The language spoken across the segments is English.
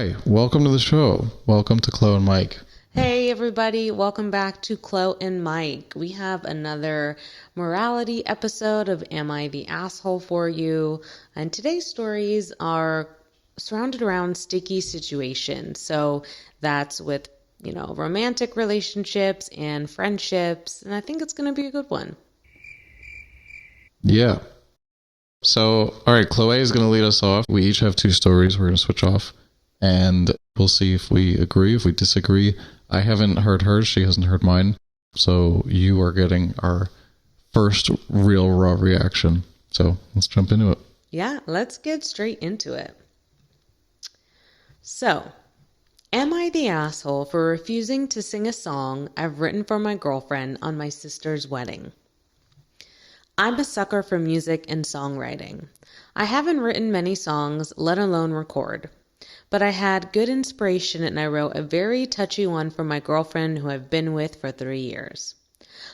Hi, welcome to the show. Welcome to Chlo&Mike. Hey everybody, welcome back to Chlo&Mike. We have another morality episode of Am I the Asshole for you? And today's stories are surrounded around sticky situations. So that's with, romantic relationships and friendships. And I think it's going to be a good one. Yeah. So, all right, Chloe is going to lead us off. We each have two stories. We're going to switch off. And we'll see if we agree, if we disagree. I haven't heard hers. She hasn't heard mine. So you are getting our first real raw reaction. So let's jump into it. Yeah, let's get straight into it. So, am I the asshole for refusing to sing a song I've written for my girlfriend on my sister's wedding? I'm a sucker for music and songwriting. I haven't written many songs, let alone record. But I had good inspiration and I wrote a very touchy one for my girlfriend who I've been with for 3 years.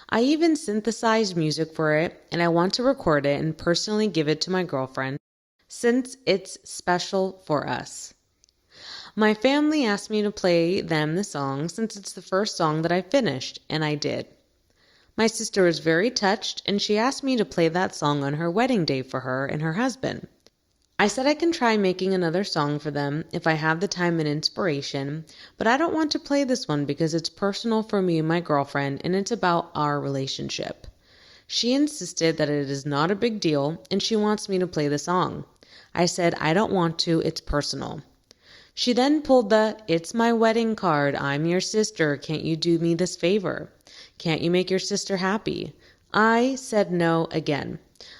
I even synthesized music for it and I want to record it and personally give it to my girlfriend since it's special for us. My family asked me to play them the song since it's the first song that I finished, and I did. My sister was very touched and she asked me to play that song on her wedding day for her and her husband. I said I can try making another song for them if I have the time and inspiration, but I don't want to play this one because it's personal for me and my girlfriend and it's about our relationship. She insisted that it is not a big deal and she wants me to play the song. I said I don't want to, it's personal. She then pulled the "It's my wedding card, I'm your sister, can't you do me this favor? Can't you make your sister happy?" I said no again.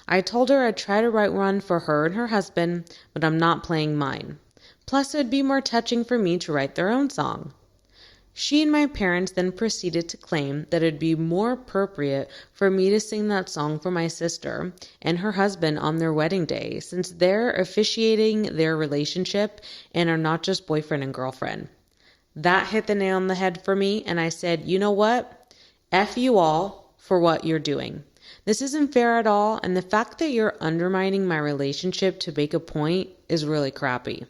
I told her I'd try to write one for her and her husband, but I'm not playing mine. Plus, it would be more touching for me to write their own song. She and my parents then proceeded to claim that it'd be more appropriate for me to sing that song for my sister and her husband on their wedding day, since they're officiating their relationship and are not just boyfriend and girlfriend. That hit the nail on the head for me, and I said, you know what? F you all for what you're doing. This isn't fair at all, and the fact that you're undermining my relationship to make a point is really crappy.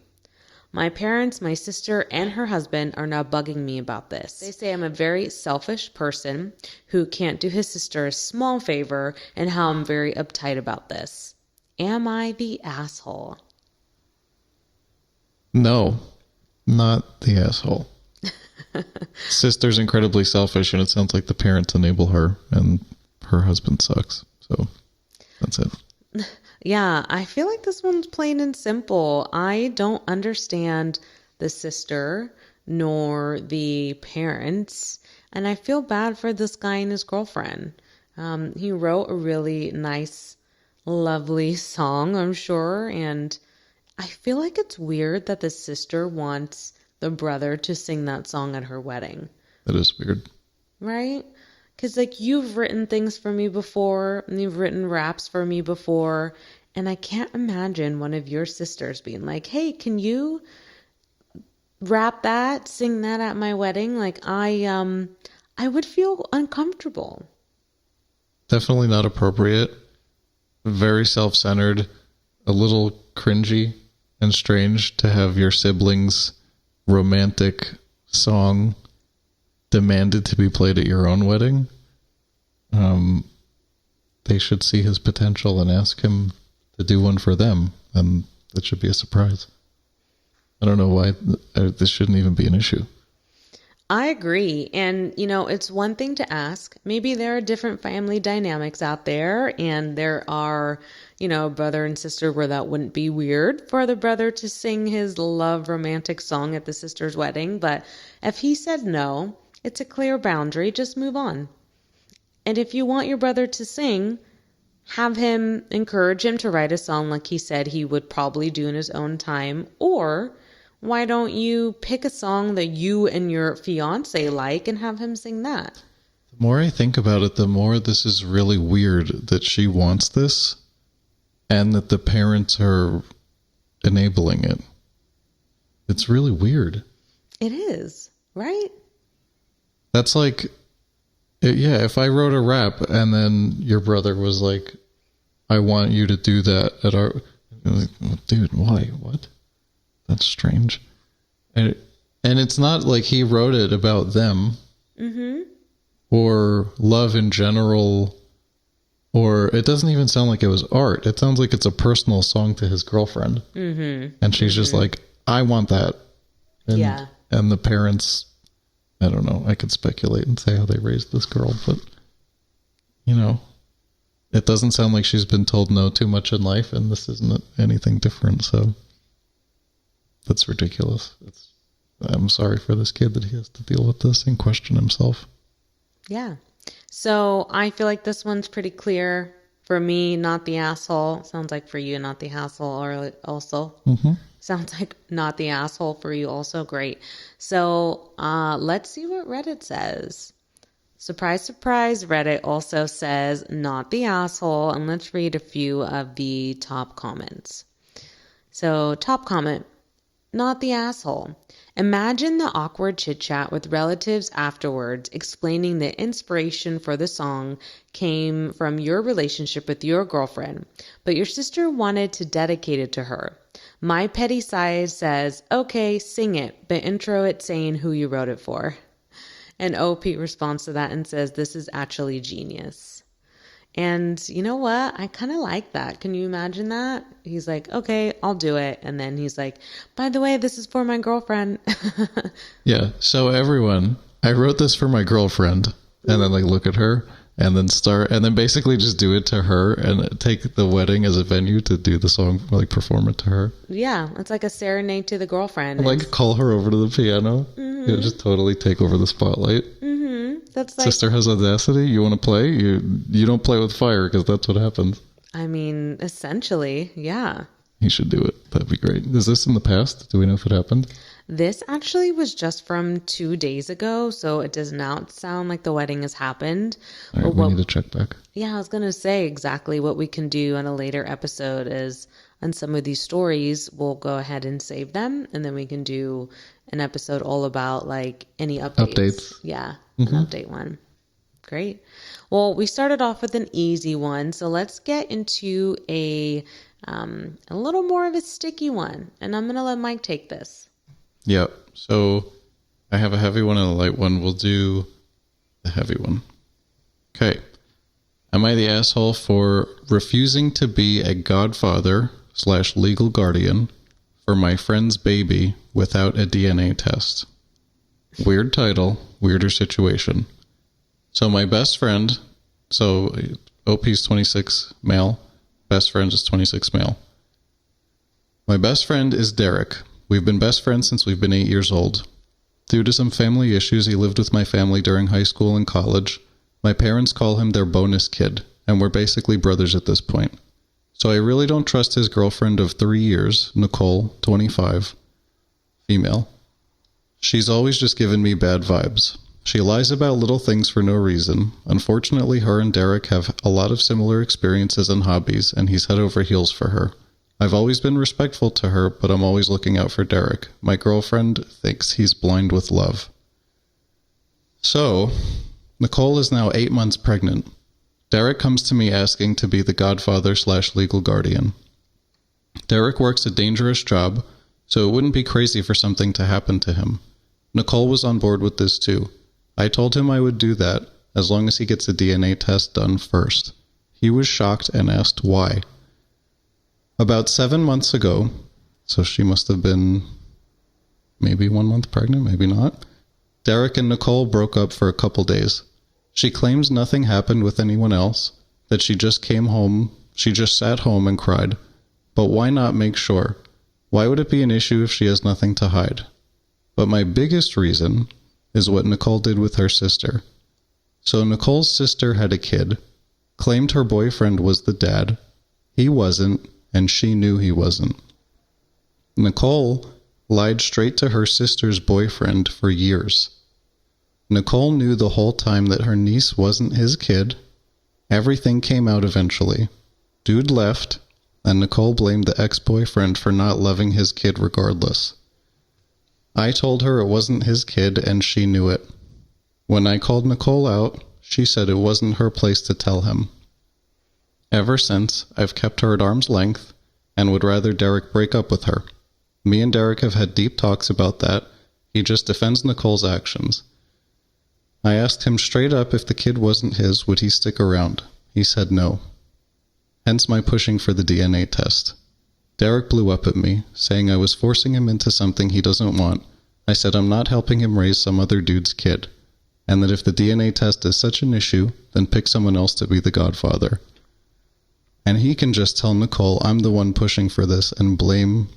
My parents, my sister, and her husband are now bugging me about this. They say I'm a very selfish person who can't do his sister a small favor and how I'm very uptight about this. Am I the asshole? No, not the asshole. Sister's incredibly selfish, and it sounds like the parents enable her, and her husband sucks. So that's it. Yeah, I feel like this one's plain and simple. I don't understand the sister nor the parents, and I feel bad for this guy and his girlfriend. He wrote a really nice, lovely song, I'm sure, and I feel like it's weird that the sister wants the brother to sing that song at her wedding. That is weird. Right? Because, you've written things for me before, and you've written raps for me before, and I can't imagine one of your sisters being like, hey, can you rap that, sing that at my wedding? I would feel uncomfortable. Definitely not appropriate. Very self-centered. A little cringy and strange to have your siblings' romantic song demanded to be played at your own wedding. They should see his potential and ask him to do one for them, and that should be a surprise. I don't know why this shouldn't even be an issue. I agree. And, it's one thing to ask. Maybe there are different family dynamics out there, and there are, brother and sister where that wouldn't be weird for the brother to sing his love romantic song at the sister's wedding. But if he said no, it's a clear boundary. Just move on. And if you want your brother to sing, encourage him to write a song like he said he would probably do in his own time. Or why don't you pick a song that you and your fiance like and have him sing that? The more I think about it, the more this is really weird that she wants this and that the parents are enabling it. It's really weird. It is, right? That's like, yeah, if I wrote a rap and then your brother was like, I want you to do that at our... Like, well, dude, why? What? That's strange. And, and it's not like he wrote it about them or love in general, or it doesn't even sound like it was art. It sounds like it's a personal song to his girlfriend. And she's just like, I want that. And, and the parents, I don't know, I could speculate and say how they raised this girl, but, you know, it doesn't sound like she's been told no too much in life, and this isn't anything different, so that's ridiculous. I'm sorry for this kid that he has to deal with this and question himself. Yeah. So I feel like this one's pretty clear. For me, not the asshole. Sounds like for you, not the hassle or also. Sounds like not the asshole for you also. Great. So let's see what Reddit says. Surprise, surprise. Reddit also says not the asshole. And let's read a few of the top comments. So top comment, not the asshole. Imagine the awkward chit-chat with relatives afterwards, explaining the inspiration for the song came from your relationship with your girlfriend, but your sister wanted to dedicate it to her. My petty side says, okay, sing it, but intro it saying who you wrote it for. And OP responds to that and says, this is actually genius. And you know what? I kind of like that. Can you imagine that? He's like, okay, I'll do it. And then he's like, by the way, this is for my girlfriend. Yeah. So everyone, I wrote this for my girlfriend, and then like look at her and then basically just do it to her and take the wedding as a venue to do the song, like perform it to her. Yeah. It's like a serenade to the girlfriend. Like call her over to the piano. You know, just totally take over the spotlight. That's like, sister has audacity. You want to play? You don't play with fire, because that's what happens. I mean, essentially, yeah. He should do it. That'd be great. Is this in the past? Do we know if it happened? This actually was just from 2 days ago, so it does not sound like the wedding has happened. All right, we need to check back. Yeah, I was going to say exactly what we can do on a later episode is on some of these stories, we'll go ahead and save them, and then we can do an episode all about like any updates. Yeah, an update one. Great. Well, we started off with an easy one, so let's get into a little more of a sticky one, and I'm going to let Mike take this. Yep. So I have a heavy one and a light one. We'll do the heavy one. Okay. Am I the asshole for refusing to be a godfather/legal guardian for my friend's baby without a DNA test? Weird title, weirder situation. So my best friend, so OP's 26 male, best friend is 26 male. My best friend is Derek. We've been best friends since we've been 8 years old. Due to some family issues, he lived with my family during high school and college. My parents call him their bonus kid, and we're basically brothers at this point. So I really don't trust his girlfriend of 3 years, Nicole, 25, female. She's always just given me bad vibes. She lies about little things for no reason. Unfortunately, her and Derek have a lot of similar experiences and hobbies, and he's head over heels for her. I've always been respectful to her, but I'm always looking out for Derek. My girlfriend thinks he's blind with love. So, Nicole is now 8 months pregnant. Derek comes to me asking to be the godfather/legal guardian. Derek works a dangerous job, so it wouldn't be crazy for something to happen to him. Nicole was on board with this too. I told him I would do that, as long as he gets a DNA test done first. He was shocked and asked why. About 7 months ago, so she must have been maybe 1 month pregnant, maybe not, Derek and Nicole broke up for a couple days. She claims nothing happened with anyone else, that she just sat home and cried. But why not make sure? Why would it be an issue if she has nothing to hide? But my biggest reason is what Nicole did with her sister. So Nicole's sister had a kid, claimed her boyfriend was the dad. He wasn't, and she knew he wasn't. Nicole lied straight to her sister's boyfriend for years. Nicole knew the whole time that her niece wasn't his kid. Everything came out eventually. Dude left, and Nicole blamed the ex-boyfriend for not loving his kid regardless. I told her it wasn't his kid, and she knew it. When I called Nicole out, she said it wasn't her place to tell him. Ever since, I've kept her at arm's length and would rather Derek break up with her. Me and Derek have had deep talks about that. He just defends Nicole's actions. I asked him straight up if the kid wasn't his, would he stick around? He said no. Hence my pushing for the DNA test. Derek blew up at me, saying I was forcing him into something he doesn't want. I said I'm not helping him raise some other dude's kid, and that if the DNA test is such an issue, then pick someone else to be the godfather. And he can just tell Nicole I'm the one pushing for this and blame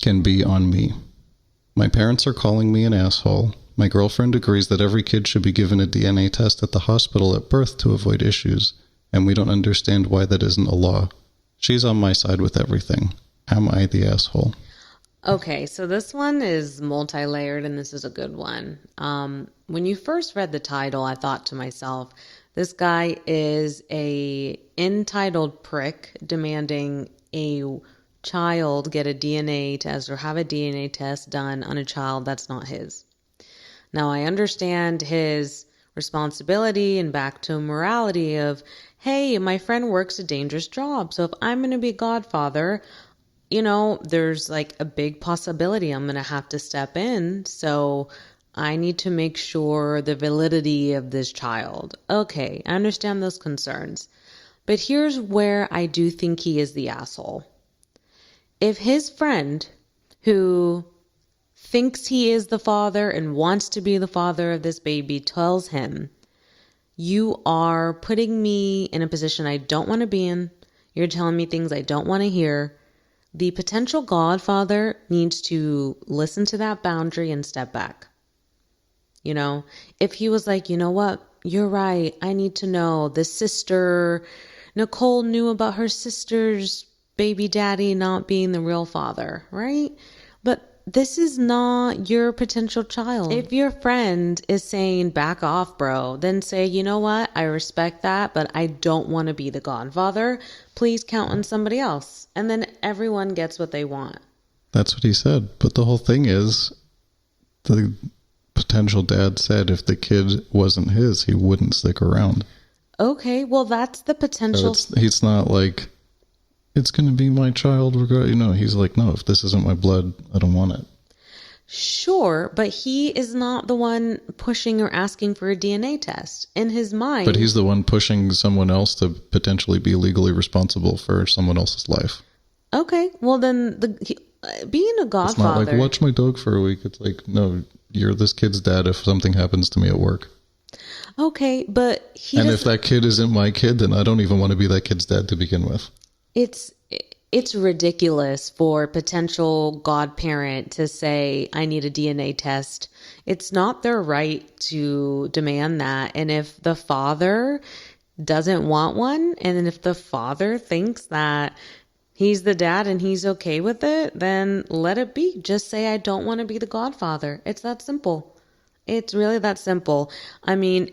can be on me. My parents are calling me an asshole. My girlfriend agrees that every kid should be given a DNA test at the hospital at birth to avoid issues, and we don't understand why that isn't a law. She's on my side with everything. Am I the asshole? Okay, so this one is multi-layered and this is a good one. When you first read the title, I thought to myself, this guy is a entitled prick demanding a child get a DNA test or have a DNA test done on a child that's not his. Now, I understand his responsibility and back to morality of, hey, my friend works a dangerous job, so if I'm going to be godfather, there's like a big possibility I'm going to have to step in, so I need to make sure the validity of this child. Okay, I understand those concerns. But here's where I do think he is the asshole. If his friend, who thinks he is the father and wants to be the father of this baby, tells him, you are putting me in a position I don't want to be in, you're telling me things I don't want to hear, the potential godfather needs to listen to that boundary and step back. If he was like, you know what, you're right, I need to know, the sister, Nicole knew about her sister's baby daddy not being the real father, right? But this is not your potential child. If your friend is saying, back off, bro, then say, you know what, I respect that, but I don't want to be the godfather. Please count on somebody else. And then everyone gets what they want. That's what he said. But the whole thing is, the potential dad said if the kid wasn't his, he wouldn't stick around. Okay, well, that's the potential. So he's not like, it's going to be my child. He's like, no, if this isn't my blood, I don't want it. Sure, but he is not the one pushing or asking for a DNA test. In his mind. But he's the one pushing someone else to potentially be legally responsible for someone else's life. Okay, well then, being a godfather. It's not like, watch my dog for a week. It's like, no, you're this kid's dad if something happens to me at work. Okay, but if that kid isn't my kid, then I don't even want to be that kid's dad to begin with. It's ridiculous for a potential godparent to say, I need a DNA test. It's not their right to demand that. And if the father doesn't want one, and then if the father thinks that he's the dad and he's okay with it, then let it be. Just say, I don't want to be the godfather. It's that simple. It's really that simple. I mean,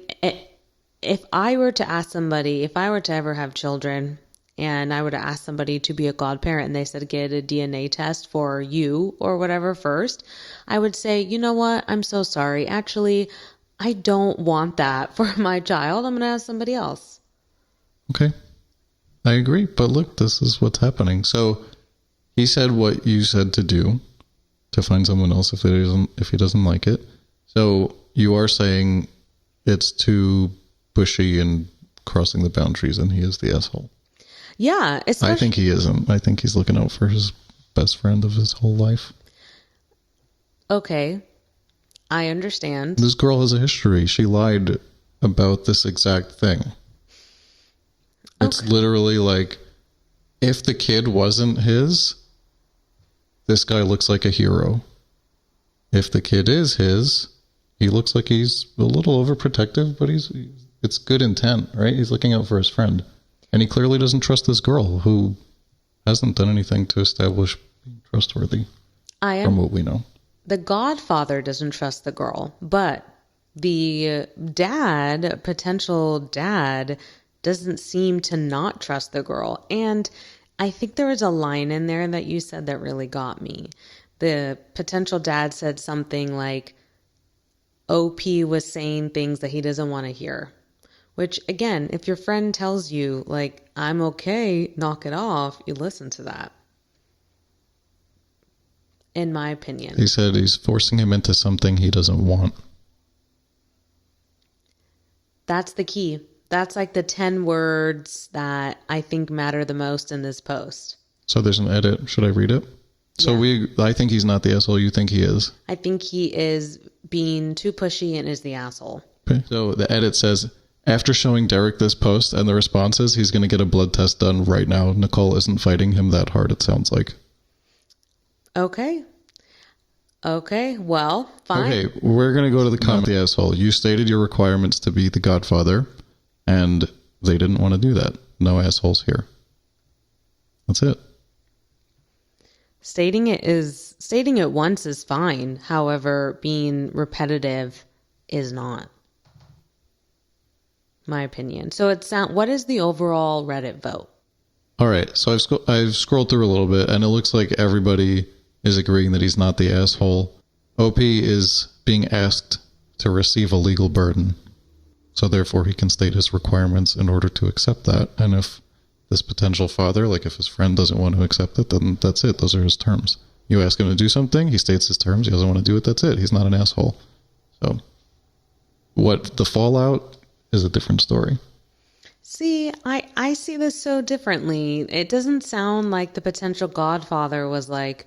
if I were to ask somebody, if I were to ever have children, and I were to ask somebody to be a godparent and they said get a DNA test for you or whatever first, I would say, you know what? I'm so sorry. Actually, I don't want that for my child. I'm going to ask somebody else. Okay. I agree. But look, this is what's happening. So he said what you said to do, to find someone else if he doesn't like it. So you are saying it's too pushy and crossing the boundaries and he is the asshole. Yeah. I think he isn't. I think he's looking out for his best friend of his whole life. Okay. I understand. This girl has a history. She lied about this exact thing. It's literally like, if the kid wasn't his, this guy looks like a hero. If the kid is his, he looks like he's a little overprotective, but it's good intent, right? He's looking out for his friend. And he clearly doesn't trust this girl who hasn't done anything to establish being trustworthy from what we know. The godfather doesn't trust the girl, but the potential dad, doesn't seem to not trust the girl. And I think there was a line in there that you said that really got me. The potential dad said something like, OP was saying things that he doesn't want to hear. Which, again, if your friend tells you, like, I'm okay, knock it off, you listen to that. in my opinion. He said he's forcing him into something he doesn't want. That's the key. That's like the 10 words that I think matter the most in this post. So there's an edit. Should I read it? So Yeah. I think he's not the asshole. You think he is? I think he is being too pushy and is the asshole. Okay. So the edit says, after showing Derek this post and the responses, he's going to get a blood test done right now. Nicole isn't fighting him that hard, it sounds like. Okay. Well, fine. Okay, we're going to go to the comment, the asshole. You stated your requirements to be the godfather, and they didn't want to do that. No assholes here. That's it. Stating it once is fine. However, being repetitive is not. My opinion. So what is the overall Reddit vote? All right, so I've scrolled through a little bit, and it looks like everybody is agreeing that he's not the asshole. OP is being asked to receive a legal burden, so therefore he can state his requirements in order to accept that. And if this potential father, like if his friend doesn't want to accept it, then that's it. Those are his terms. You ask him to do something, he states his terms. He doesn't want to do it, that's it. He's not an asshole. So what the fallout is a different story. See, I see this so differently. It doesn't sound like the potential godfather was like,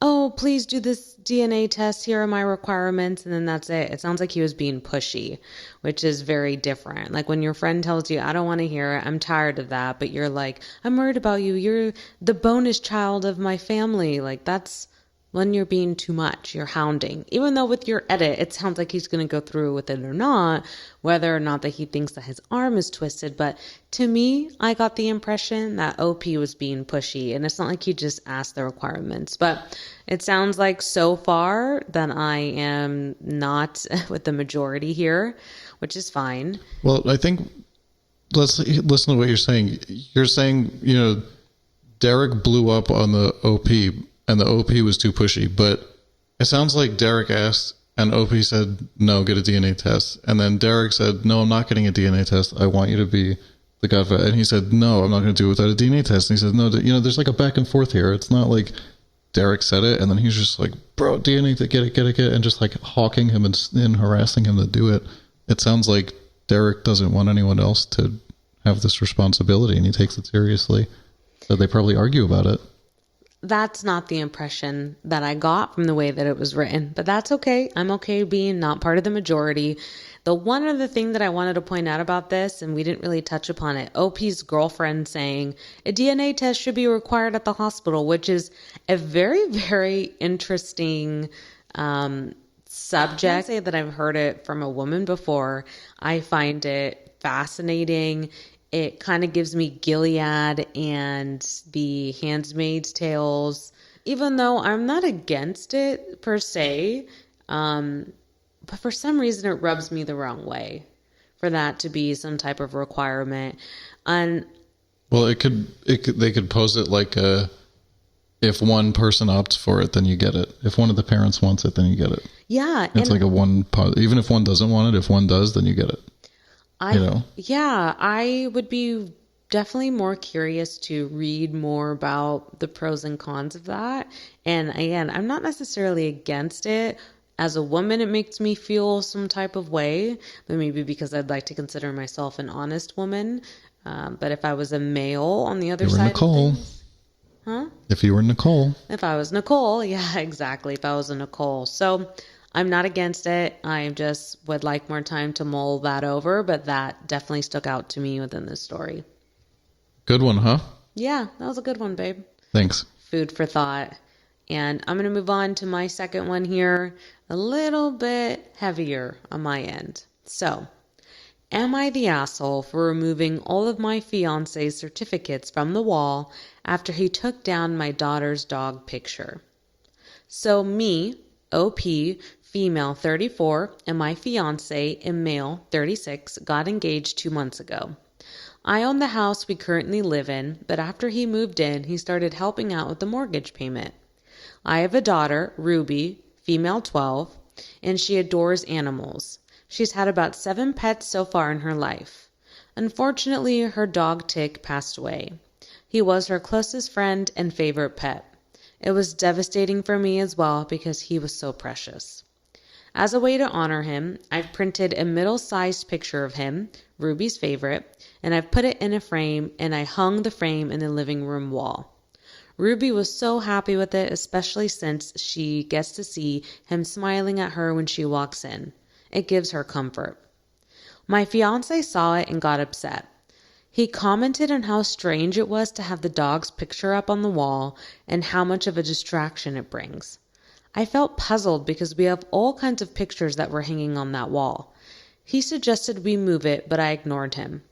oh, please do this DNA test. Here are my requirements. And then that's it. It sounds like he was being pushy, which is very different. Like when your friend tells you, I don't want to hear it. I'm tired of that. But you're like, I'm worried about you. You're the bonus child of my family. Like that's when you're being too much. You're hounding. Even though with your edit, it sounds like he's going to go through with it or not, whether or not that he thinks that his arm is twisted. But to me, I got the impression that OP was being pushy. And it's not like he just asked the requirements. But it sounds like so far that I am not with the majority here, which is fine. Well, I think let's listen to what you're saying. You're saying, Derek blew up on the OP and the OP was too pushy, but it sounds like Derek asked and OP said, no, get a DNA test. And then Derek said, no, I'm not getting a DNA test. I want you to be the godfather. And he said, no, I'm not going to do it without a DNA test. And he said, no, there's like a back and forth here. It's not like Derek said it and then he's just like, bro, DNA, get it, and just like hawking him and harassing him to do it. It sounds like Derek doesn't want anyone else to have this responsibility and he takes it seriously. So they probably argue about it. That's not the impression that I got from the way that it was written, but that's okay. I'm okay being not part of the majority. The one other thing that I wanted to point out about this, and we didn't really touch upon it, OP's girlfriend saying a DNA test should be required at the hospital, which is a very, very interesting subject. I can't say that I've heard it from a woman before. I find it fascinating. It kind of gives me Gilead and the Handmaid's Tales, even though I'm not against it per se. But for some reason, it rubs me the wrong way for that to be some type of requirement. And well, they could pose it like if one person opts for it, then you get it. If one of the parents wants it, then you get it. Yeah, it's like even if one doesn't want it, if one does, then you get it. Yeah, I would be definitely more curious to read more about the pros and cons of that. And again, I'm not necessarily against it. As a woman, it makes me feel some type of way, but maybe because I'd like to consider myself an honest woman. But if I was a male on the other side Nicole. of things, huh? If you were Nicole. If I was Nicole, yeah, exactly. If I was a Nicole. So I'm not against it. I just would like more time to mull that over, but that definitely stuck out to me within this story. Good one, huh? Yeah, that was a good one, babe. Thanks. Food for thought. And I'm going to move on to my second one here, a little bit heavier on my end. So, am I the asshole for removing all of my fiance's certificates from the wall after he took down my daughter's dog picture? So me, OP, female 34, and my fiance, a male 36, got engaged 2 months ago. I own the house we currently live in, but after he moved in, he started helping out with the mortgage payment. I have a daughter, Ruby, female 12, and she adores animals. She's had about 7 pets so far in her life. Unfortunately, her dog Tick passed away. He was her closest friend and favorite pet. It was devastating for me as well because he was so precious. As a way to honor him, I've printed a middle-sized picture of him, Ruby's favorite, and I've put it in a frame and I hung the frame in the living room wall. Ruby was so happy with it, especially since she gets to see him smiling at her when she walks in. It gives her comfort. My fiance saw it and got upset. He commented on how strange it was to have the dog's picture up on the wall and how much of a distraction it brings. I felt puzzled because we have all kinds of pictures that were hanging on that wall. He suggested we move it, but I ignored him.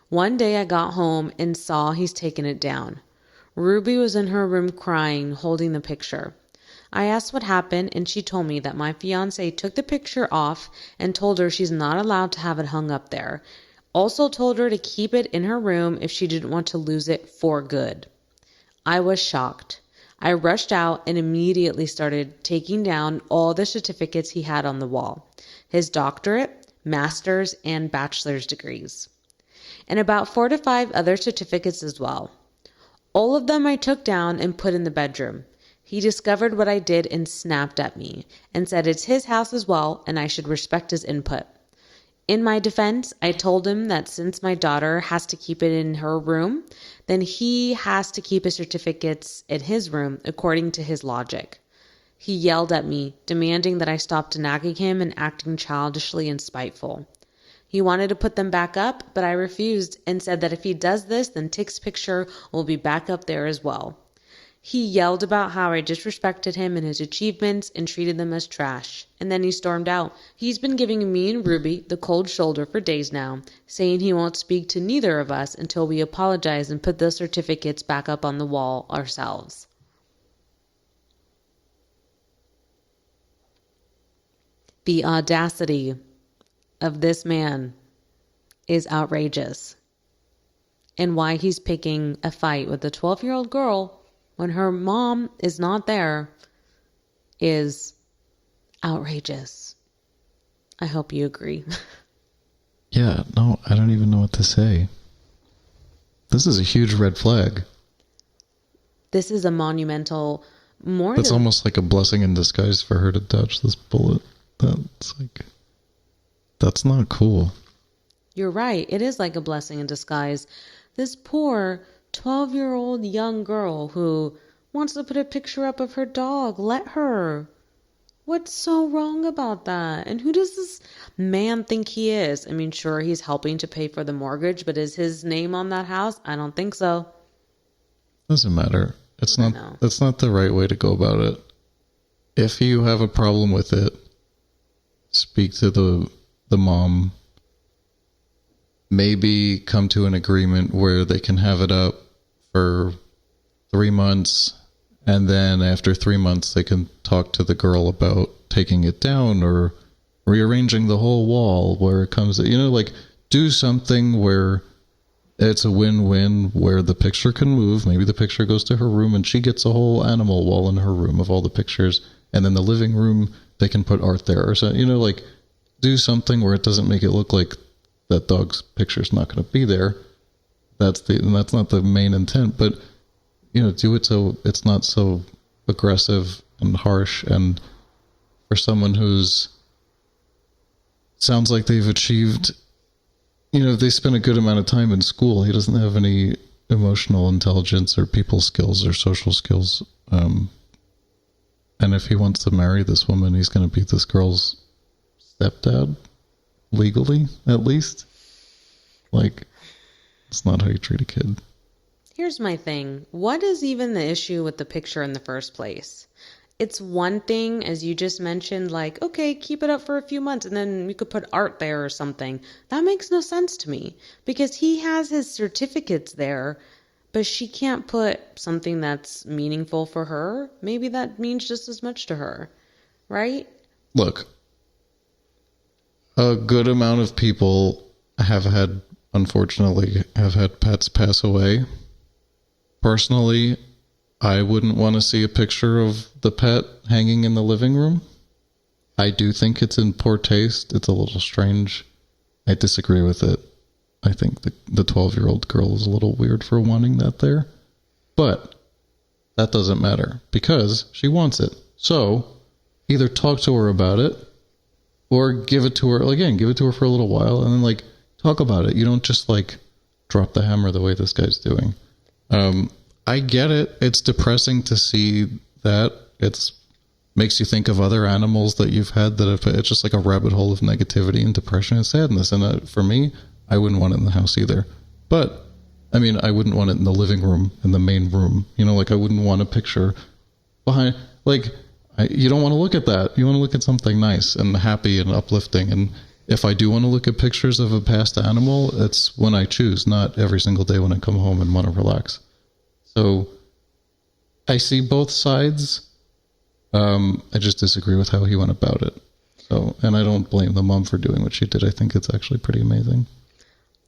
One day I got home and saw he's taken it down. Ruby was in her room crying, holding the picture. I asked what happened, and she told me that my fiance took the picture off and told her she's not allowed to have it hung up there. Also told her to keep it in her room if she didn't want to lose it for good. I was shocked. I rushed out and immediately started taking down all the certificates he had on the wall. His doctorate, master's, and bachelor's degrees. And about 4 to 5 other certificates as well. All of them I took down and put in the bedroom. He discovered what I did and snapped at me and said it's his house as well and I should respect his input. In my defense, I told him that since my daughter has to keep it in her room, then he has to keep his certificates in his room according to his logic. He yelled at me, demanding that I stop nagging him and acting childishly and spiteful. He wanted to put them back up, but I refused and said that if he does this, then Tick's picture will be back up there as well. He yelled about how I disrespected him and his achievements and treated them as trash, and then he stormed out. He's been giving me and Ruby the cold shoulder for days now, saying he won't speak to neither of us until we apologize and put those certificates back up on the wall ourselves. The audacity of this man is outrageous. And why he's picking a fight with a 12-year-old girl when her mom is not there is outrageous. I hope you agree. Yeah, no, I don't even know what to say. This is a huge red flag. This is a monumental, It's almost like a blessing in disguise for her to dodge this bullet. That's not cool. You're right. It is like a blessing in disguise. This poor 12-year-old young girl who wants to put a picture up of her dog. Let her. What's so wrong about that? And who does this man think he is? I mean, sure, he's helping to pay for the mortgage, but is his name on that house? I don't think so. Doesn't matter. That's not the right way to go about it. If you have a problem with it, speak to the mom. Maybe come to an agreement where they can have it up for 3 months, and then after 3 months they can talk to the girl about taking it down or rearranging the whole wall where it comes, do something where it's a win-win, where the picture can move. Maybe the picture goes to her room and she gets a whole animal wall in her room of all the pictures, and then the living room, they can put art there or so, do something where it doesn't make it look like that dog's picture's not going to be there. That's not the main intent, but do it so it's not so aggressive and harsh. And for someone who's sounds like they've achieved, they spent a good amount of time in school. He doesn't have any emotional intelligence or people skills or social skills. And if he wants to marry this woman, he's going to be this girl's stepdad, legally, at least. It's not how you treat a kid. Here's my thing. What is even the issue with the picture in the first place? It's one thing, as you just mentioned, okay, keep it up for a few months and then you could put art there or something. That makes no sense to me because he has his certificates there, but she can't put something that's meaningful for her. Maybe that means just as much to her, right? Look, a good amount of people unfortunately have had pets pass away. Personally, I wouldn't want to see a picture of the pet hanging in the living room. I do think it's in poor taste. It's a little strange. I disagree with it. I think the 12-year-old girl is a little weird for wanting that there. But that doesn't matter because she wants it. So either talk to her about it or give it to her again, give it to her for a little while and then like talk about it. You don't just like drop the hammer the way this guy's doing. I get it. It's depressing to see that. It's makes you think of other animals that you've had that have, it's just like a rabbit hole of negativity and depression and sadness. And for me, I wouldn't want it in the house either. But I mean, I wouldn't want it in the living room, in the main room. You know, like I wouldn't want a picture behind, like, you don't want to look at that. You want to look at something nice and happy and uplifting. And if I do want to look at pictures of a past animal, it's when I choose, not every single day when I come home and want to relax. So I see both sides. I just disagree with how he went about it. So, and I don't blame the mom for doing what she did. I think it's actually pretty amazing.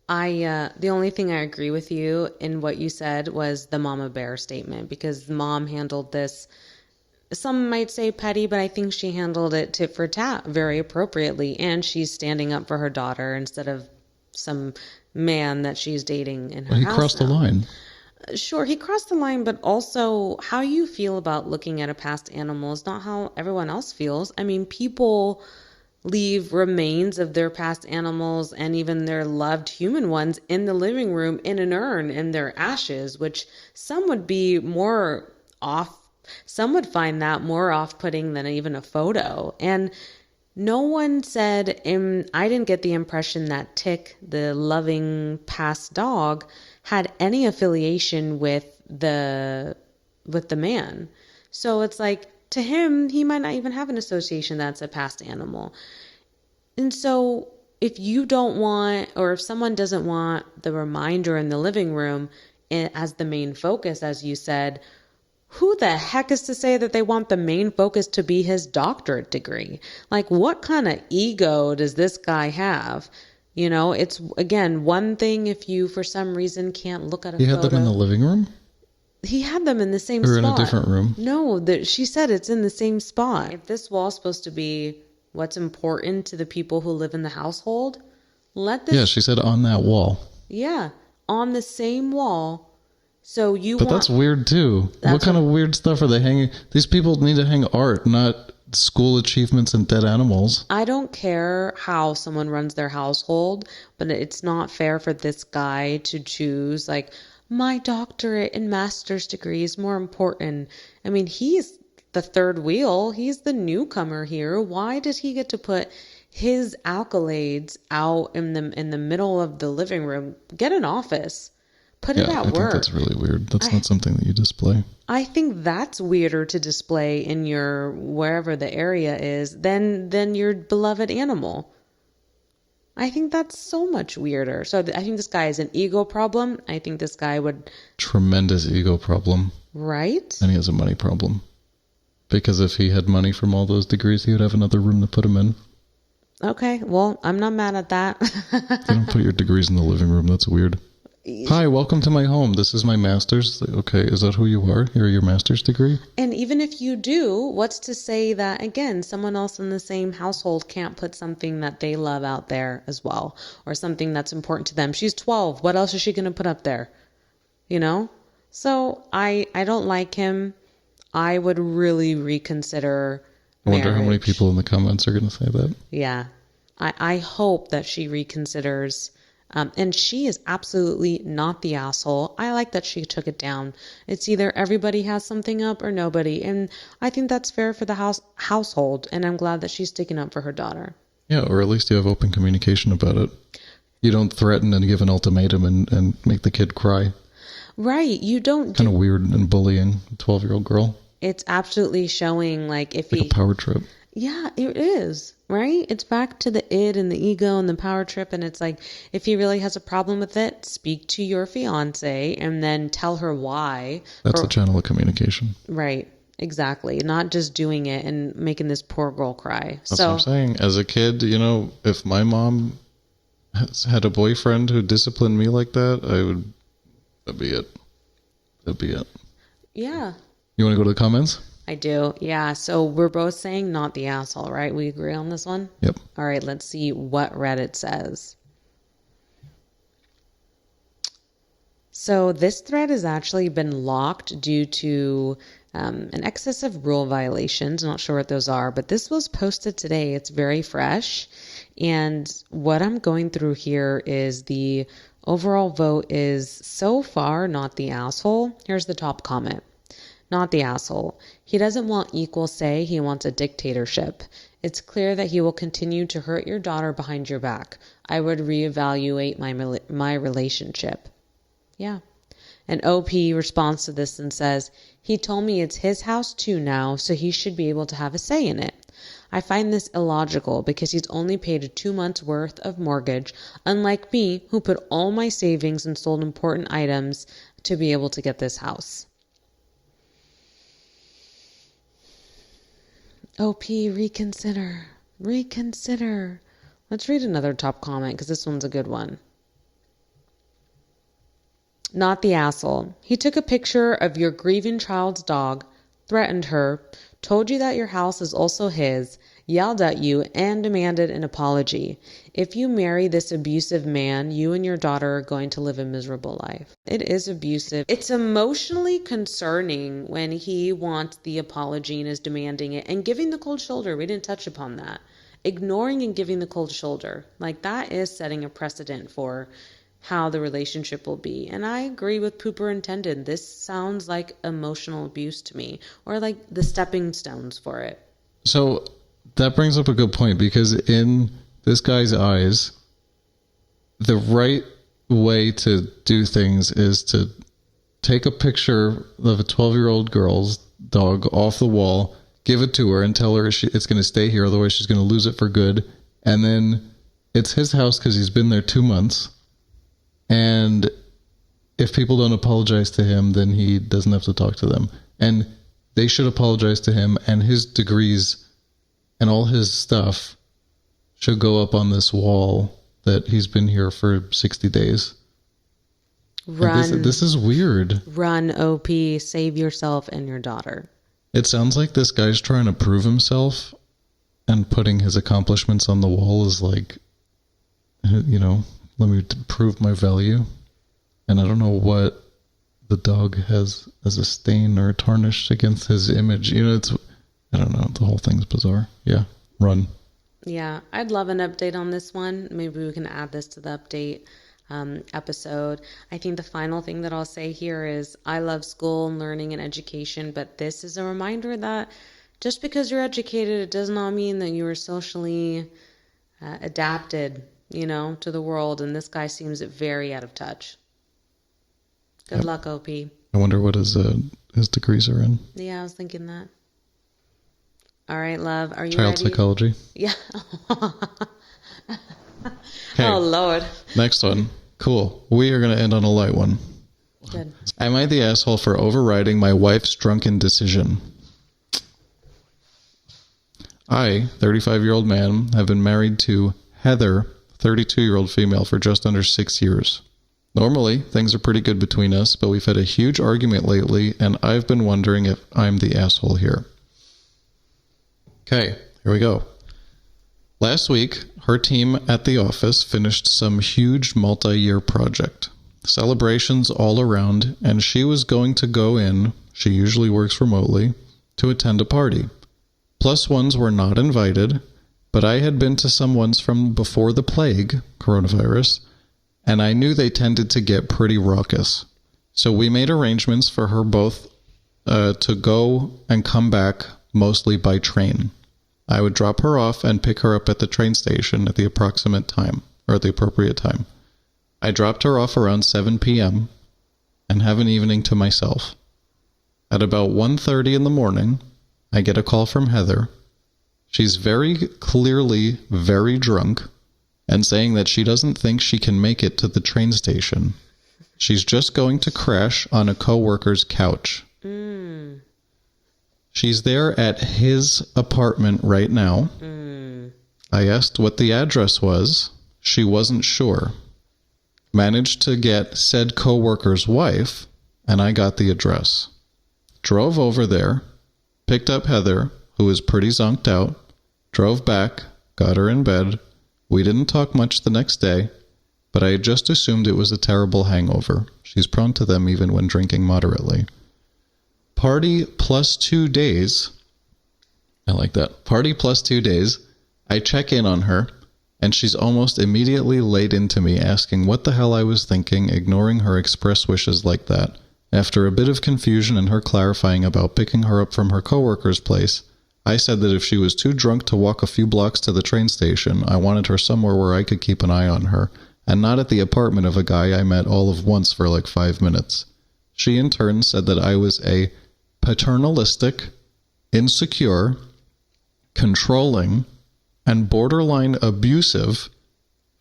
The only thing I agree with you in what you said was the mama bear statement, because the mom handled this, some might say petty, but I think she handled it tit for tat very appropriately. And she's standing up for her daughter instead of some man that she's dating in her house. He crossed the line. Sure, he crossed the line, but also how you feel about looking at a past animal is not how everyone else feels. I mean, people leave remains of their past animals and even their loved human ones in the living room in an urn in their ashes, which some would be more off. Some would find that more off-putting than even a photo. And no one said, I didn't get the impression that Tick, the loving past dog, had any affiliation with the man. So it's like, to him, he might not even have an association that's a past animal. And so if you don't want, or if someone doesn't want the reminder in the living room as the main focus, as you said, who the heck is to say that they want the main focus to be his doctorate degree? Like, what kind of ego does this guy have? You know, it's, again, one thing if you, for some reason, can't look at a photo. He had them in the living room? He had them in the same spot. Or in a different room? No, she said it's in the same spot. If this wall's supposed to be what's important to the people who live in the household, let this... Yeah, she said on that wall. Yeah, on the same wall. So But that's weird too. What kind of weird stuff are they hanging? These people need to hang art, not school achievements and dead animals. I don't care how someone runs their household, but it's not fair for this guy to choose, like, my doctorate and master's degree is more important. I mean, he's the third wheel. He's the newcomer here. Why did he get to put his accolades out in the middle of the living room? Get an office. Put it at work. I think that's really weird. That's not something that you display. I think that's weirder to display in your, wherever the area is, than your beloved animal. I think that's so much weirder. So I think this guy is an ego problem. I think this guy would... Tremendous ego problem. Right? And he has a money problem. Because if he had money from all those degrees, he would have another room to put him in. Okay, well, I'm not mad at that. You don't put your degrees in the living room. That's weird. Hi, welcome to my home. This is my master's. Okay, is that who you are? You're your master's degree? And even if you do, what's to say that, again, someone else in the same household can't put something that they love out there as well, or something that's important to them? She's 12. What else is she going to put up there? You know? So I don't like him. I would really reconsider marriage. I wonder how many people in the comments are going to say that. Yeah. I hope that she reconsiders. And she is absolutely not the asshole. I like that she took it down. It's either everybody has something up or nobody. And I think that's fair for the household. And I'm glad that she's sticking up for her daughter. Yeah, or at least you have open communication about it. You don't threaten and give an ultimatum and make the kid cry. Right. You don't... Kind of weird and bullying a 12-year-old girl. It's absolutely showing, like, if like a power trip. Yeah, it is, right? It's back to the id and the ego and the power trip. And it's like, if he really has a problem with it, speak to your fiance and then tell her why. That's the channel of communication. Right. Exactly. Not just doing it and making this poor girl cry. That's what I'm saying. As a kid, you know, if my mom had a boyfriend who disciplined me like that, that'd be it. That'd be it. Yeah. You want to go to the comments? I do. Yeah. So we're both saying not the asshole, right? We agree on this one? Yep. All right. Let's see what Reddit says. So this thread has actually been locked due to an excess of rule violations. I'm not sure what those are, but this was posted today. It's very fresh. And what I'm going through here is the overall vote is so far not the asshole. Here's the top comment. Not the asshole. He doesn't want equal say. He wants a dictatorship. It's clear that he will continue to hurt your daughter behind your back. I would reevaluate my relationship. Yeah. And OP responds to this and says, he told me it's his house too now, so he should be able to have a say in it. I find this illogical because he's only paid 2 months worth of mortgage, unlike me, who put all my savings and sold important items to be able to get this house. OP, reconsider. Reconsider. Let's read another top comment because this one's a good one. Not the asshole. He took a picture of your grieving child's dog, threatened her, told you that your house is also his, yelled at you, and demanded an apology. If you marry this abusive man, you and your daughter are going to live a miserable life. It is abusive. It's emotionally concerning when he wants the apology and is demanding it and giving the cold shoulder. We didn't touch upon that. Ignoring and giving the cold shoulder. Like, that is setting a precedent for how the relationship will be. And I agree with Pooper intended. This sounds like emotional abuse to me, or like the stepping stones for it. So that brings up a good point, because in this guy's eyes, the right way to do things is to take a picture of a 12-year-old girl's dog off the wall, give it to her, and tell her it's going to stay here, otherwise she's going to lose it for good. And then it's his house because he's been there 2 months. And if people don't apologize to him, then he doesn't have to talk to them. And they should apologize to him, and his degrees and all his stuff should go up on this wall that he's been here for 60 days. Run. This is weird. Run, OP. Save yourself and your daughter. It sounds like this guy's trying to prove himself, and putting his accomplishments on the wall is like, you know, let me prove my value. And I don't know what the dog has as a stain or tarnish against his image. You know, I don't know. The whole thing's bizarre. Yeah. Run. Yeah. I'd love an update on this one. Maybe we can add this to the update episode. I think the final thing that I'll say here is I love school and learning and education, but this is a reminder that just because you're educated, it does not mean that you are socially adapted, you know, to the world. And this guy seems very out of touch. Good luck, OP. I wonder what his degrees are in. Yeah, I was thinking that. All right, love. Are you Child ready? psychology. Yeah. Okay. Oh, Lord. Next one. Cool. We are going to end on a light one. Good. Am I the asshole for overriding my wife's drunken decision? I, 35-year-old man, have been married to Heather, 32-year-old female, for just under 6 years. Normally, things are pretty good between us, but we've had a huge argument lately, and I've been wondering if I'm the asshole here. Okay, here we go. Last week, her team at the office finished some huge multi-year project. Celebrations all around, and she was going to go in, she usually works remotely, to attend a party. Plus ones were not invited, but I had been to some ones from before the plague, coronavirus, and I knew they tended to get pretty raucous. So we made arrangements for her both to go and come back, mostly by train. I would drop her off and pick her up at the train station at the approximate time, or at the appropriate time. I dropped her off around 7 p.m. and have an evening to myself. At about 1:30 in the morning, I get a call from Heather. She's very clearly very drunk and saying that she doesn't think she can make it to the train station. She's just going to crash on a coworker's couch. She's there at his apartment right now. I asked what the address was. She wasn't sure. Managed to get said coworker's wife, and I got the address. Drove over there, picked up Heather, who was pretty zonked out, drove back, got her in bed. We didn't talk much the next day, but I had just assumed it was a terrible hangover. She's prone to them even when drinking moderately. Party plus 2 days. I like that. Party plus 2 days. I check in on her, and she's almost immediately laid into me, asking what the hell I was thinking, ignoring her express wishes like that. After a bit of confusion and her clarifying about picking her up from her coworker's place, I said that if she was too drunk to walk a few blocks to the train station, I wanted her somewhere where I could keep an eye on her, and not at the apartment of a guy I met all of once for like 5 minutes. She in turn said that I was a paternalistic, insecure, controlling, and borderline abusive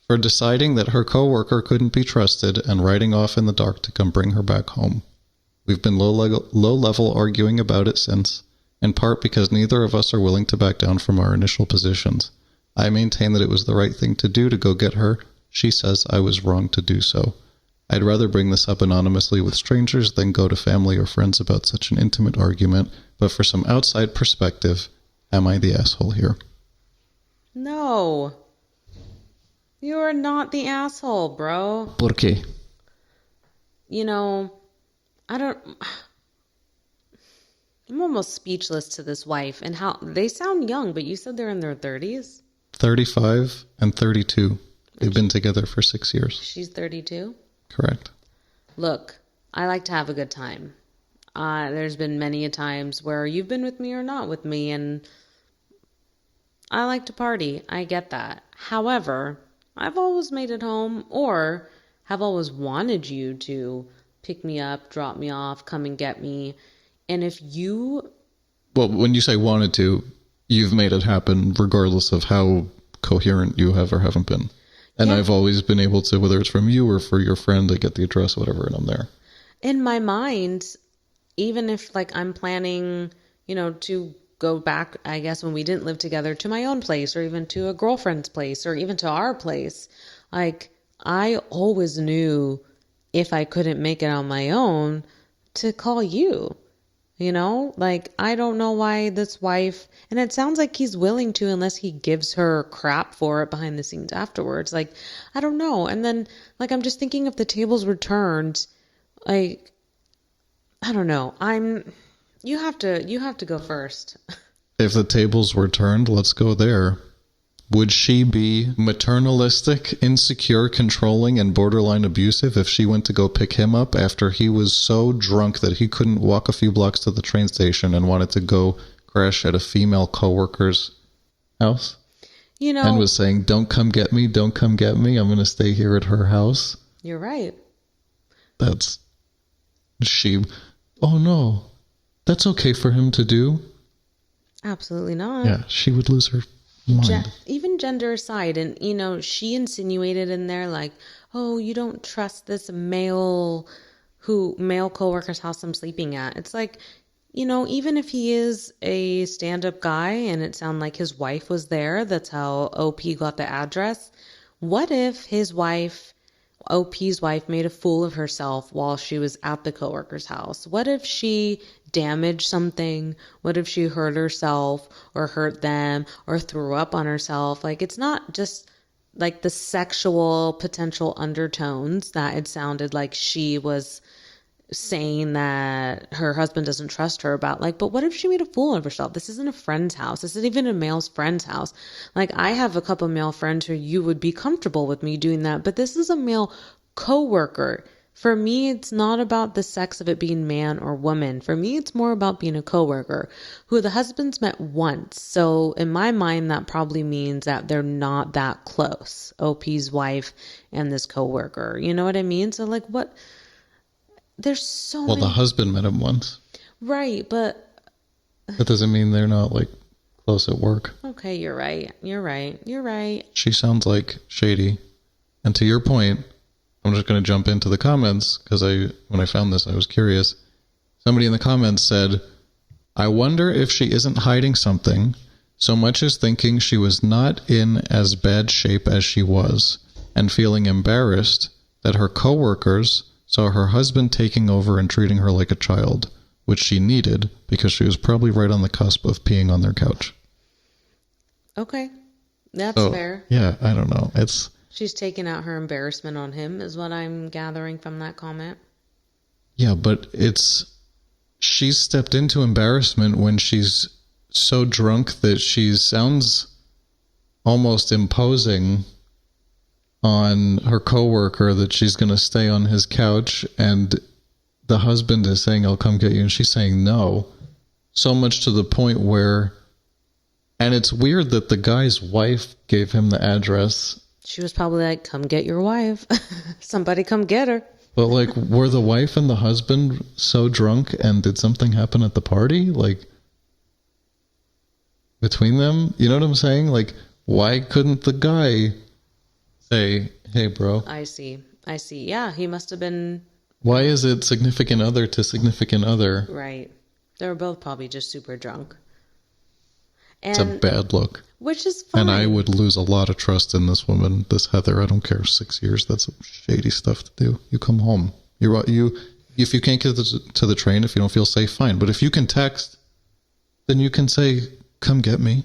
for deciding that her coworker couldn't be trusted and riding off in the dark to come bring her back home. We've been low-level arguing about it since, in part because neither of us are willing to back down from our initial positions. I maintain that it was the right thing to do to go get her. She says I was wrong to do so. I'd rather bring this up anonymously with strangers than go to family or friends about such an intimate argument, but for some outside perspective, am I the asshole here? No. You are not the asshole, bro. ¿Por qué? You know, I'm almost speechless to this wife and how they sound young, but you said they're in their 30s? 35 and 32. They've been together for 6 years. She's 32? Correct. Look, I like to have a good time. There's been many a times where you've been with me or not with me, and I like to party. I get that. However, I've always made it home or have always wanted you to pick me up, drop me off, come and get me. And if you... Well, when you say wanted to, you've made it happen regardless of how coherent you have or haven't been. And yeah. I've always been able to, whether it's from you or for your friend, to get the address, whatever, and I'm there. In my mind, even if like I'm planning, to go back, I guess, when we didn't live together, to my own place or even to a girlfriend's place or even to our place, like I always knew if I couldn't make it on my own to call you. Like, I don't know why this wife, and it sounds like he's willing to unless he gives her crap for it behind the scenes afterwards. Like, I don't know. And then, like, I'm just thinking if the tables were turned, like, I don't know. You have to go first. If the tables were turned, let's go there. Would she be maternalistic, insecure, controlling, and borderline abusive if she went to go pick him up after he was so drunk that he couldn't walk a few blocks to the train station and wanted to go crash at a female coworker's house? And was saying, don't come get me, don't come get me, I'm going to stay here at her house? You're right. Oh no, that's okay for him to do? Absolutely not. Yeah, she would lose her mind. Even gender aside, and she insinuated in there like, oh, you don't trust this male coworker's house I'm sleeping at. It's like, even if he is a stand-up guy and it sounded like his wife was there, that's how OP got the address. What if his wife, OP's wife, made a fool of herself while she was at the coworker's house? What if she damaged something? What if she hurt herself or hurt them or threw up on herself? Like, it's not just like the sexual potential undertones that it sounded like she was saying that her husband doesn't trust her about. Like, but what if she made a fool of herself? This isn't a friend's house. This isn't even a male's friend's house. Like, I have a couple male friends who you would be comfortable with me doing that, but this is a male coworker. For me, it's not about the sex of it being man or woman. For me, it's more about being a coworker who the husband's met once. So in my mind, that probably means that they're not that close. OP's wife and this coworker. You know what I mean? So like, what? There's so many. The husband met him once. Right, but that doesn't mean they're not like close at work. Okay, you're right. She sounds like shady. And to your point, I'm just going to jump into the comments because when I found this, I was curious. Somebody in the comments said, I wonder if she isn't hiding something, so much as thinking she was not in as bad shape as she was, and feeling embarrassed that her coworkers saw her husband taking over and treating her like a child, which she needed because she was probably right on the cusp of peeing on their couch. Okay, that's fair. Yeah, I don't know. She's taking out her embarrassment on him, is what I'm gathering from that comment. Yeah, but she's stepped into embarrassment when she's so drunk that she sounds almost imposing on her coworker that she's going to stay on his couch, and the husband is saying, I'll come get you, and she's saying no. So much to the point where, and it's weird that the guy's wife gave him the address. She was probably like, come get your wife. Somebody come get her. But like, were the wife and the husband so drunk, and did something happen at the party? Like, between them? You know what I'm saying? Like, why couldn't the guy say, hey, bro? I see. Yeah, he must have been... Why is it significant other to significant other? Right. They were both probably just super drunk. It's a bad look. Which is fine. And I would lose a lot of trust in this woman, this Heather. I don't care, 6 years. That's some shady stuff to do. You come home. If you can't get to the train, if you don't feel safe, fine. But if you can text, then you can say, come get me.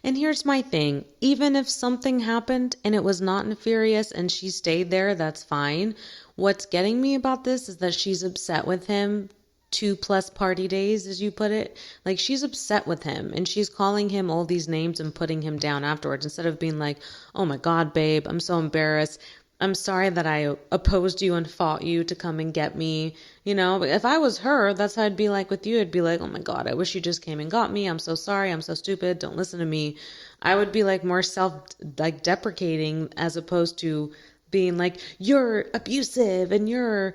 And here's my thing. Even if something happened and it was not nefarious and she stayed there, that's fine. What's getting me about this is that she's upset with him 2+ party days, as you put it. Like, she's upset with him and she's calling him all these names and putting him down afterwards, instead of being like, oh my God, babe, I'm so embarrassed. I'm sorry that I opposed you and fought you to come and get me. You know, if I was her, that's how I'd be like with you. I'd be like, oh my God, I wish you just came and got me. I'm so sorry. I'm so stupid. Don't listen to me. I would be like more deprecating, as opposed to being like, you're abusive and you're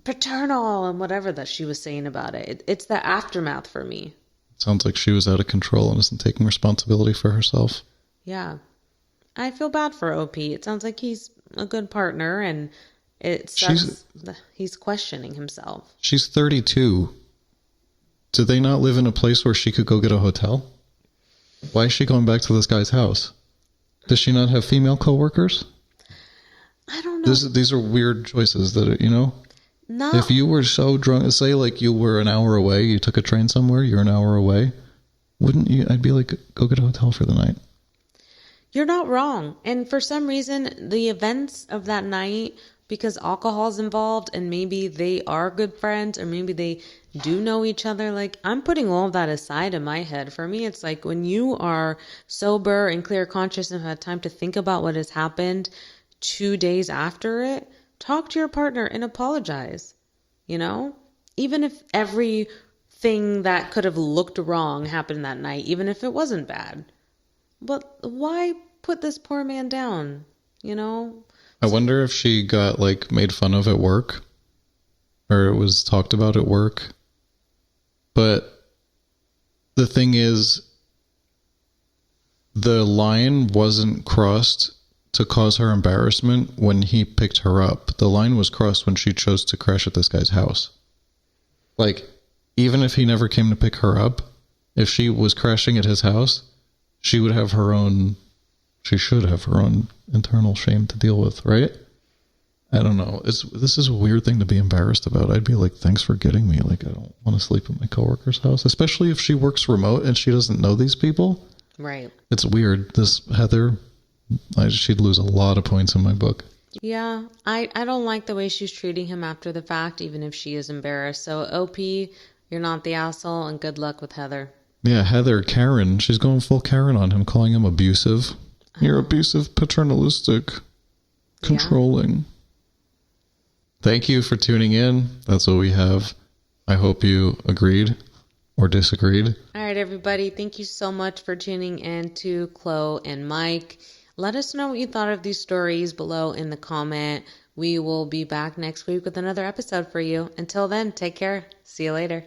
paternal and whatever that she was saying about it. It's the aftermath for me. Sounds like she was out of control and isn't taking responsibility for herself. Yeah. I feel bad for OP. It sounds like he's a good partner, and he's questioning himself. She's 32. Do they not live in a place where she could go get a hotel? Why is she going back to this guy's house? Does she not have female coworkers? I don't know. These are weird choices that, you know? No. If you were so drunk, say like you were an hour away, you took a train somewhere, you're an hour away, wouldn't you? I'd be like, go get a hotel for the night. You're not wrong. And for some reason, the events of that night, because alcohol's involved and maybe they are good friends or maybe they do know each other, like, I'm putting all of that aside in my head. For me, it's like when you are sober and clear conscious and have had time to think about what has happened 2 days after it, talk to your partner and apologize. You know? Even if everything that could have looked wrong happened that night, even if it wasn't bad. But why put this poor man down, you know? I wonder if she got, like, made fun of at work, or it was talked about at work. But the thing is, the line wasn't crossed to cause her embarrassment when he picked her up. The line was crossed when she chose to crash at this guy's house. Like, even if he never came to pick her up, if she was crashing at his house, she should have her own internal shame to deal with, right? I don't know. This is a weird thing to be embarrassed about. I'd be like, thanks for getting me. Like, I don't want to sleep at my coworker's house, especially if she works remote and she doesn't know these people. Right. It's weird. This Heather, she'd lose a lot of points in my book. Yeah, I don't like the way she's treating him after the fact, even if she is embarrassed. So, OP, you're not the asshole, and good luck with Heather. Yeah, Heather, Karen. She's going full Karen on him, calling him abusive. You're abusive, paternalistic, controlling. Yeah. Thank you for tuning in. That's what we have. I hope you agreed or disagreed. All right, everybody. Thank you so much for tuning in to Chlo&Mike. Let us know what you thought of these stories below in the comment. We will be back next week with another episode for you. Until then, take care. See you later.